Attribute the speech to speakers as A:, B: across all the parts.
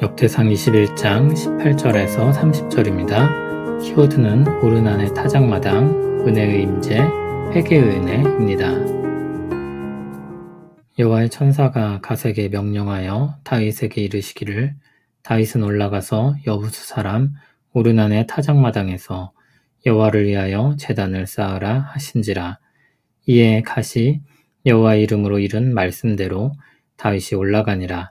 A: 역대상 21장 18절에서 30절입니다. 키워드는 오르난의 타작마당, 은혜의 임재, 회개의 은혜입니다. 여호와의 천사가 갓에게 명령하여 다윗에게 이르시기를 다윗은 올라가서 여부수 사람 오르난의 타작마당에서 여호와를 위하여 제단을 쌓으라 하신지라. 이에 갓이 여호와의 이름으로 이른 말씀대로 다윗이 올라가니라.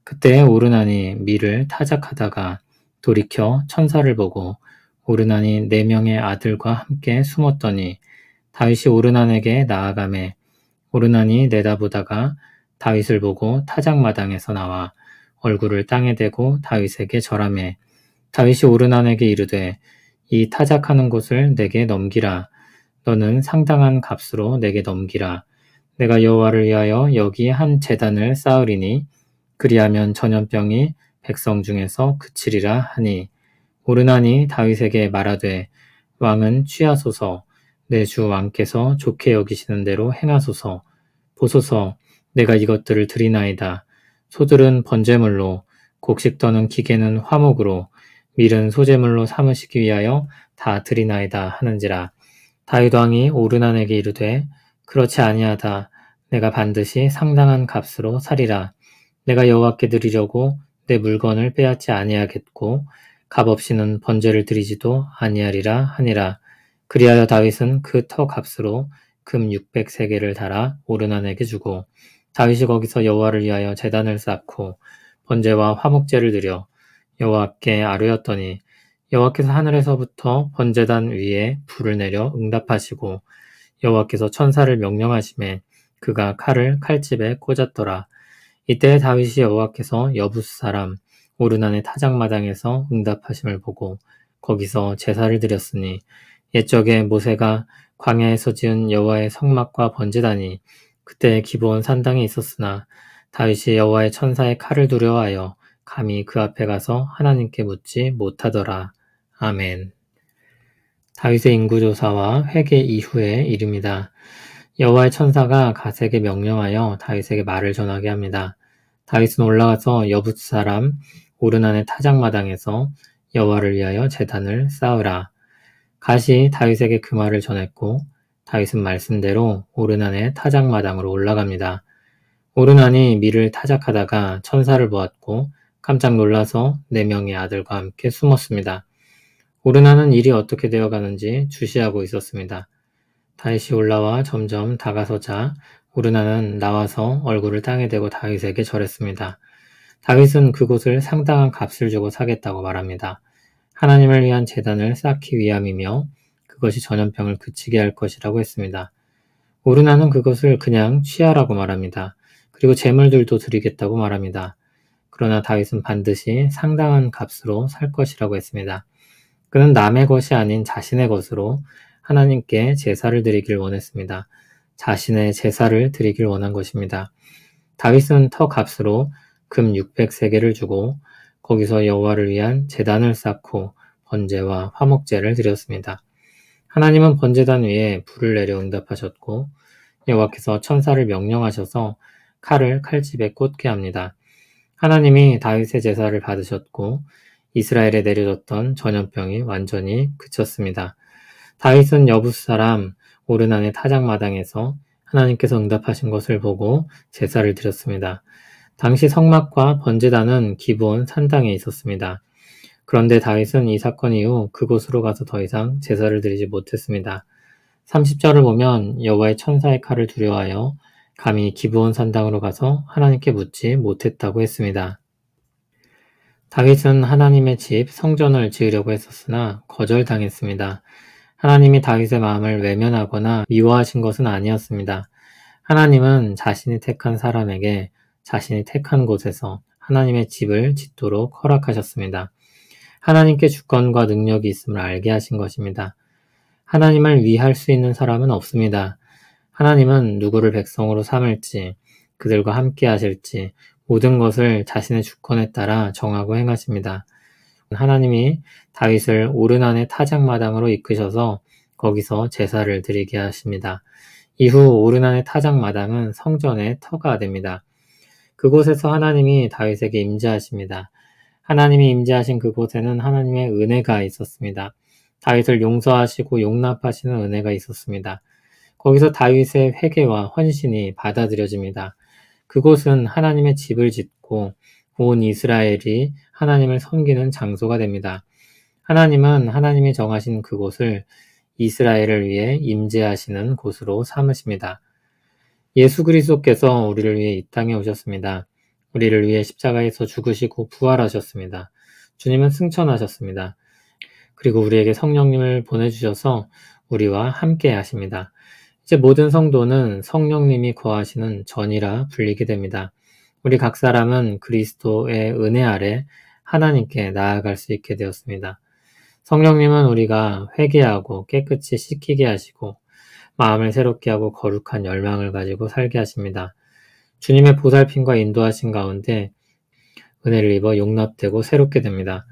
A: 그때 오르난이 밀을 타작하다가 돌이켜 천사를 보고 오르난이 4명의 아들과 함께 숨었더니 다윗이 오르난에게 나아가매 오르난이 내다보다가 다윗을 보고 타작마당에서 나와 얼굴을 땅에 대고 다윗에게 절하매 다윗이 오르난에게 이르되 이 타작하는 곳을 내게 넘기라. 너는 상당한 값으로 내게 넘기라. 내가 여호와를 위하여 여기 한 제단을 쌓으리니 그리하면 전염병이 백성 중에서 그치리라 하니 오르난이 다윗에게 말하되 왕은 취하소서. 내 주 왕께서 좋게 여기시는 대로 행하소서. 보소서, 내가 이것들을 드리나이다. 소들은 번제물로, 곡식 떠는 기계는 화목으로, 밀은 소제물로 삼으시기 위하여 다 드리나이다 하는지라. 다윗 왕이 오르난에게 이르되 그렇지 아니하다. 내가 반드시 상당한 값으로 사리라. 내가 여호와께 드리려고 내 물건을 빼앗지 아니하겠고 값 없이는 번제를 드리지도 아니하리라 하니라. 그리하여 다윗은 그 터 값으로 금 600세겔을 달아 오르난에게 주고 다윗이 거기서 여호와를 위하여 제단을 쌓고 번제와 화목제를 드려 여호와께 아뢰었더니 여호와께서 하늘에서부터 번제단 위에 불을 내려 응답하시고 여호와께서 천사를 명령하시매 그가 칼을 칼집에 꽂았더라. 이때 다윗이 여호와께서 여부수 사람 오르난의 타작마당에서 응답하심을 보고 거기서 제사를 드렸으니 옛적에 모세가 광야에서 지은 여호와의 성막과 번제단이 그때 기브온 산당에 있었으나 다윗이 여호와의 천사의 칼을 두려워하여 감히 그 앞에 가서 하나님께 묻지 못하더라. 아멘. 다윗의 인구조사와 회개 이후의 일입니다. 여호와의 천사가 갓에게 명령하여 다윗에게 말을 전하게 합니다. 다윗은 올라가서 여부수 사람 오르난의 타작마당에서 여호와를 위하여 제단을 쌓으라. 갓이 다윗에게 그 말을 전했고 다윗은 말씀대로 오르난의 타작마당으로 올라갑니다. 오르난이 밀을 타작하다가 천사를 보았고 깜짝 놀라서 4명의 아들과 함께 숨었습니다. 오르난은 일이 어떻게 되어가는지 주시하고 있었습니다. 다윗이 올라와 점점 다가서자 오르난은 나와서 얼굴을 땅에 대고 다윗에게 절했습니다. 다윗은 그곳을 상당한 값을 주고 사겠다고 말합니다. 하나님을 위한 제단을 쌓기 위함이며 그것이 전염병을 그치게 할 것이라고 했습니다. 오르난은 그것을 그냥 취하라고 말합니다. 그리고 제물들도 드리겠다고 말합니다. 그러나 다윗은 반드시 상당한 값으로 살 것이라고 했습니다. 그는 남의 것이 아닌 자신의 것으로 하나님께 제사를 드리길 원했습니다. 자신의 제사를 드리길 원한 것입니다. 다윗은 터 값으로 금 600세겔을 주고 거기서 여호와를 위한 제단을 쌓고 번제와 화목제를 드렸습니다. 하나님은 번제단 위에 불을 내려 응답하셨고 여호와께서 천사를 명령하셔서 칼을 칼집에 꽂게 합니다. 하나님이 다윗의 제사를 받으셨고 이스라엘에 내려졌던 전염병이 완전히 그쳤습니다. 다윗은 여부수 사람 오르난의 타작마당에서 하나님께서 응답하신 것을 보고 제사를 드렸습니다. 당시 성막과 번제단은 기브온 산당에 있었습니다. 그런데 다윗은 이 사건 이후 그곳으로 가서 더 이상 제사를 드리지 못했습니다. 30절을 보면 여호와의 천사의 칼을 두려워하여 감히 기브온 산당으로 가서 하나님께 묻지 못했다고 했습니다. 다윗은 하나님의 집 성전을 지으려고 했었으나 거절당했습니다. 하나님이 다윗의 마음을 외면하거나 미워하신 것은 아니었습니다. 하나님은 자신이 택한 사람에게 자신이 택한 곳에서 하나님의 집을 짓도록 허락하셨습니다. 하나님께 주권과 능력이 있음을 알게 하신 것입니다. 하나님을 위할 수 있는 사람은 없습니다. 하나님은 누구를 백성으로 삼을지, 그들과 함께 하실지 모든 것을 자신의 주권에 따라 정하고 행하십니다. 하나님이 다윗을 오르난의 타작마당으로 이끄셔서 거기서 제사를 드리게 하십니다. 이후 오르난의 타작마당은 성전의 터가 됩니다. 그곳에서 하나님이 다윗에게 임재하십니다. 하나님이 임재하신 그곳에는 하나님의 은혜가 있었습니다. 다윗을 용서하시고 용납하시는 은혜가 있었습니다. 거기서 다윗의 회개와 헌신이 받아들여집니다. 그곳은 하나님의 집을 짓고 온 이스라엘이 하나님을 섬기는 장소가 됩니다. 하나님은 하나님이 정하신 그곳을 이스라엘을 위해 임재하시는 곳으로 삼으십니다. 예수 그리스도께서 우리를 위해 이 땅에 오셨습니다. 우리를 위해 십자가에서 죽으시고 부활하셨습니다. 주님은 승천하셨습니다. 그리고 우리에게 성령님을 보내주셔서 우리와 함께 하십니다. 이제 모든 성도는 성령님이 거하시는 전이라 불리게 됩니다. 우리 각 사람은 그리스도의 은혜 아래 하나님께 나아갈 수 있게 되었습니다. 성령님은 우리가 회개하고 깨끗이 씻기게 하시고 마음을 새롭게 하고 거룩한 열망을 가지고 살게 하십니다. 주님의 보살핌과 인도하신 가운데 은혜를 입어 용납되고 새롭게 됩니다.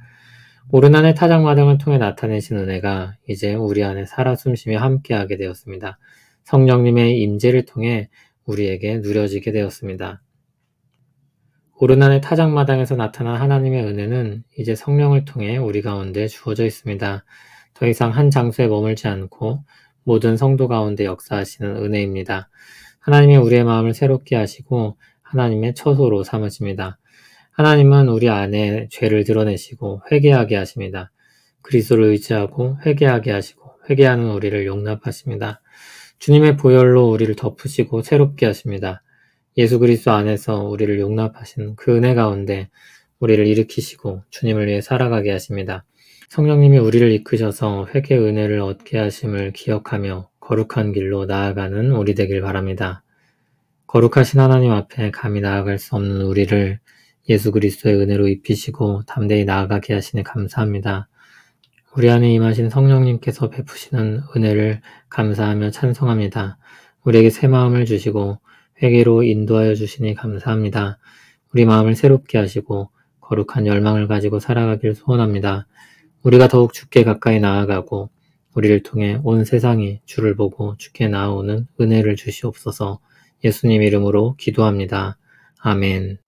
A: 오르난의 타작마당을 통해 나타내신 은혜가 이제 우리 안에 살아 숨쉬며 함께하게 되었습니다. 성령님의 임재를 통해 우리에게 누려지게 되었습니다. 오르난의 타작마당에서 나타난 하나님의 은혜는 이제 성령을 통해 우리 가운데 주어져 있습니다. 더 이상 한 장소에 머물지 않고 모든 성도 가운데 역사하시는 은혜입니다. 하나님이 우리의 마음을 새롭게 하시고 하나님의 처소로 삼으십니다. 하나님은 우리 안에 죄를 드러내시고 회개하게 하십니다. 그리스도를 의지하고 회개하게 하시고 회개하는 우리를 용납하십니다. 주님의 보혈로 우리를 덮으시고 새롭게 하십니다. 예수 그리스도 안에서 우리를 용납하신 그 은혜 가운데 우리를 일으키시고 주님을 위해 살아가게 하십니다. 성령님이 우리를 이끄셔서 회개의 은혜를 얻게 하심을 기억하며 거룩한 길로 나아가는 우리 되길 바랍니다. 거룩하신 하나님 앞에 감히 나아갈 수 없는 우리를 예수 그리스도의 은혜로 입히시고 담대히 나아가게 하시니 감사합니다. 우리 안에 임하신 성령님께서 베푸시는 은혜를 감사하며 찬송합니다. 우리에게 새 마음을 주시고 회개로 인도하여 주시니 감사합니다. 우리 마음을 새롭게 하시고 거룩한 열망을 가지고 살아가길 소원합니다. 우리가 더욱 주께 가까이 나아가고 우리를 통해 온 세상이 주를 보고 주께 나아오는 은혜를 주시옵소서. 예수님 이름으로 기도합니다. 아멘.